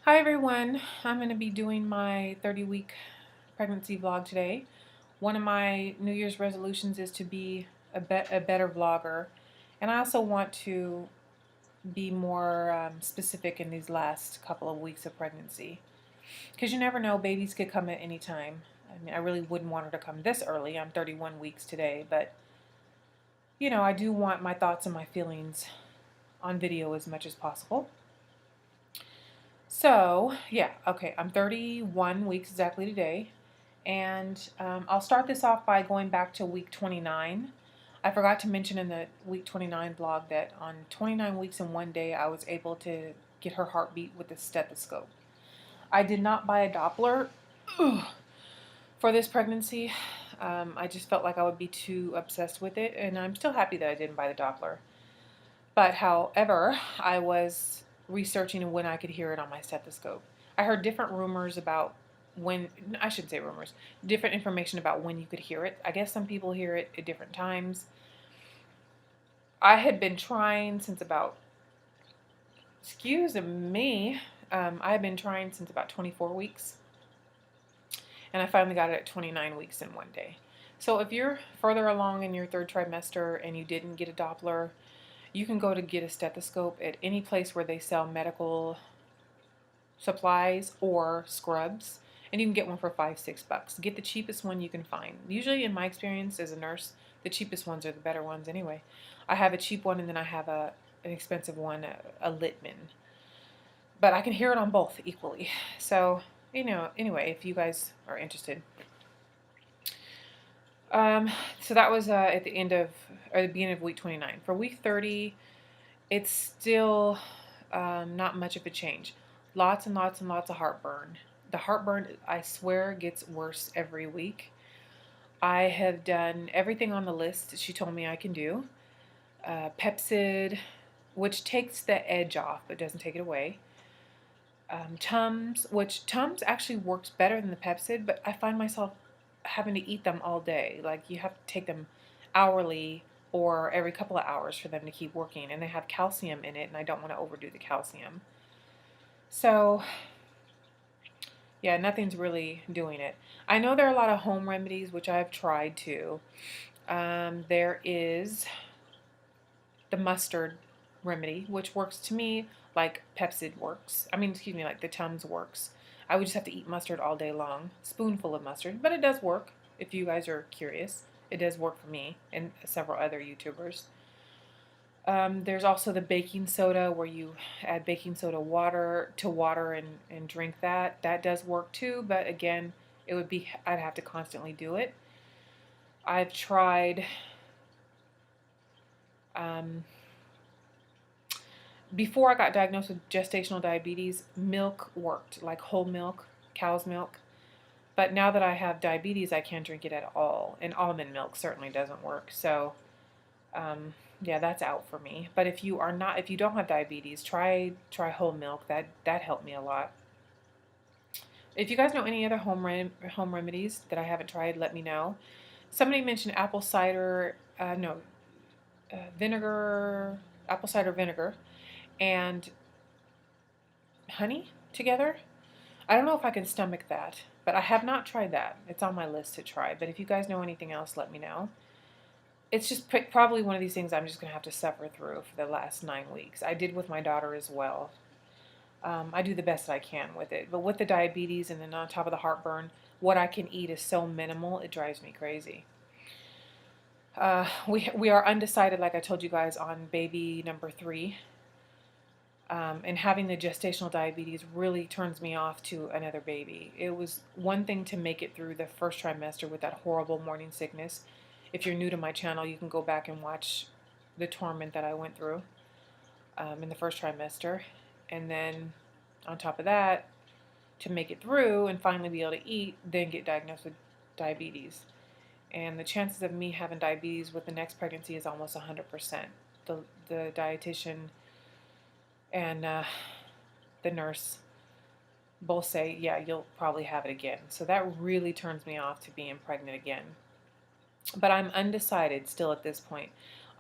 Hi everyone, I'm going to be doing my 30-week pregnancy vlog today. One of my New Year's resolutions is to be a better vlogger, and I also want to be more specific in these last couple of weeks of pregnancy, because you never know, babies could come at any time. I mean, I really wouldn't want her to come this early. I'm 31 weeks today, but you know, I do want my thoughts and my feelings on video as much as possible. So, yeah, okay, I'm 31 weeks exactly today, and I'll start this off by going back to week 29. I forgot to mention in the week 29 vlog that on 29 weeks and 1 day, I was able to get her heartbeat with the stethoscope. I did not buy a Doppler for this pregnancy. I just felt like I would be too obsessed with it, and I'm still happy that I didn't buy the Doppler. But however, I was researching when I could hear it on my stethoscope. I heard different rumors about when, I shouldn't say rumors, different information about when you could hear it. I guess some people hear it at different times. I had been trying since about, excuse me, I had been trying since about 24 weeks. And I finally got it at 29 weeks and 1 day. So if you're further along in your third trimester and you didn't get a Doppler, you can go to get a stethoscope at any place where they sell medical supplies or scrubs, and you can get one for $5-6. Get the cheapest one you can find. Usually, in my experience as a nurse, the cheapest ones are the better ones anyway. I have a cheap one, and then I have an expensive one, a Littman. But I can hear it on both equally. So, you know, anyway, if you guys are interested. So that was at the end of, or the beginning of week 29. For week 30, it's still not much of a change. Lots and lots and lots of heartburn. The heartburn, I swear, gets worse every week. I have done everything on the list she told me I can do. Pepsid, which takes the edge off but doesn't take it away. Tums, which Tums actually works better than the Pepsid, but I find myself having to eat them all day. Like, you have to take them hourly or every couple of hours for them to keep working, and they have calcium in it, and I don't want to overdo the calcium. So, yeah, nothing's really doing it. I know there are a lot of home remedies, which I've tried too. There is the mustard remedy, which works to me like Pepsid works. I mean, excuse me, like the Tums works. I would just have to eat mustard all day long, spoonful of mustard, but it does work if you guys are curious. It does work for me and several other YouTubers. There's also the baking soda, where you add baking soda water to water and drink that. That does work too, but again, I'd have to constantly do it. I've tried before I got diagnosed with gestational diabetes, milk worked, like whole milk, cow's milk. But now that I have diabetes, I can't drink it at all. And almond milk certainly doesn't work. So, yeah, that's out for me. But if you don't have diabetes, try whole milk. That helped me a lot. If you guys know any other home remedies that I haven't tried, let me know. Somebody mentioned apple cider, vinegar, apple cider vinegar, and honey together. I don't know if I can stomach that, but I have not tried that. It's on my list to try. But if you guys know anything else, let me know. It's just probably one of these things I'm just going to have to suffer through for the last 9 weeks. I did with my daughter as well. I do the best I can with it. But with the diabetes and then on top of the heartburn, what I can eat is so minimal, it drives me crazy. We are undecided, like I told you guys, on baby number 3. And having the gestational diabetes really turns me off to another baby. It was one thing to make it through the first trimester with that horrible morning sickness. If you're new to my channel, you can go back and watch the torment that I went through in the first trimester. And then on top of that, to make it through and finally be able to eat, then get diagnosed with diabetes. And the chances of me having diabetes with the next pregnancy is almost 100%. The dietitian and the nurse both say, yeah, you'll probably have it again. So that really turns me off to being pregnant again. But I'm undecided still at this point.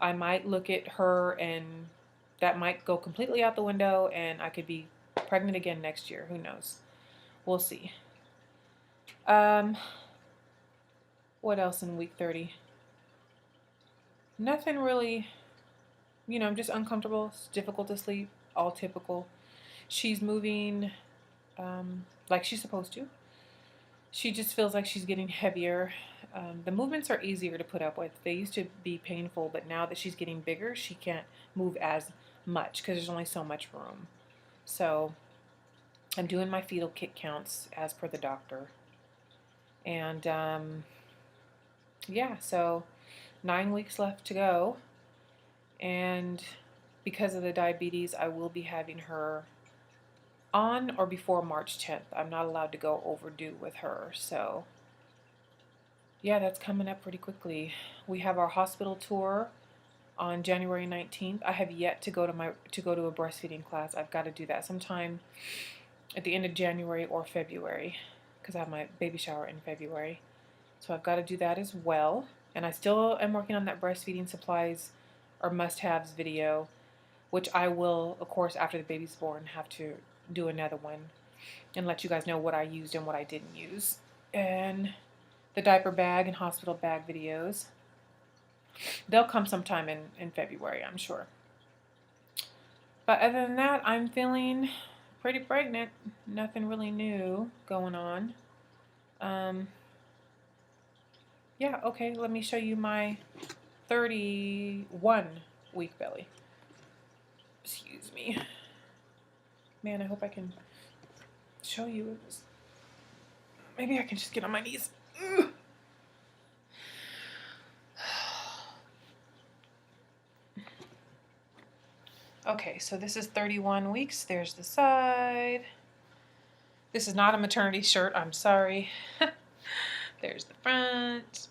I might look at her and that might go completely out the window and I could be pregnant again next year. Who knows? We'll see. What else in week 30? Nothing really, you know, I'm just uncomfortable. It's difficult to sleep, all typical. She's moving like she's supposed to. She just feels like she's getting heavier. The movements are easier to put up with. They used to be painful, but now that she's getting bigger, she can't move as much because there's only so much room. So I'm doing my fetal kick counts as per the doctor. And yeah, so 9 weeks left to go. And because of the diabetes, I will be having her on or before March 10th. I'm not allowed to go overdue with her. So yeah, that's coming up pretty quickly. We have our hospital tour on January 19th. I have yet to go to a breastfeeding class. I've got to do that sometime at the end of January or February because I have my baby shower in February. So I've got to do that as well. And I still am working on that breastfeeding supplies or must-haves video, which I will, of course, after the baby's born, have to do another one and let you guys know what I used and what I didn't use. And the diaper bag and hospital bag videos, they'll come sometime in February, I'm sure. But other than that, I'm feeling pretty pregnant. Nothing really new going on. Yeah, okay, let me show you my 31-week belly. Excuse me. Man, I hope I can show you. Maybe I can just get on my knees. Ugh. Okay, so this is 31 weeks. There's the side. This is not a maternity shirt. I'm sorry. There's the front.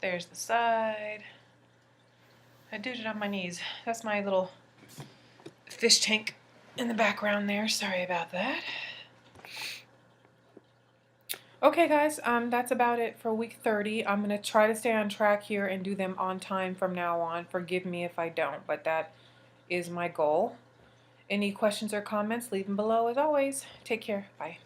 There's the side. I did it on my knees. That's my little fish tank in the background there. Sorry about that. Okay, guys, that's about it for week 30. I'm going to try to stay on track here and do them on time from now on. Forgive me if I don't, but that is my goal. Any questions or comments, leave them below as always. Take care. Bye.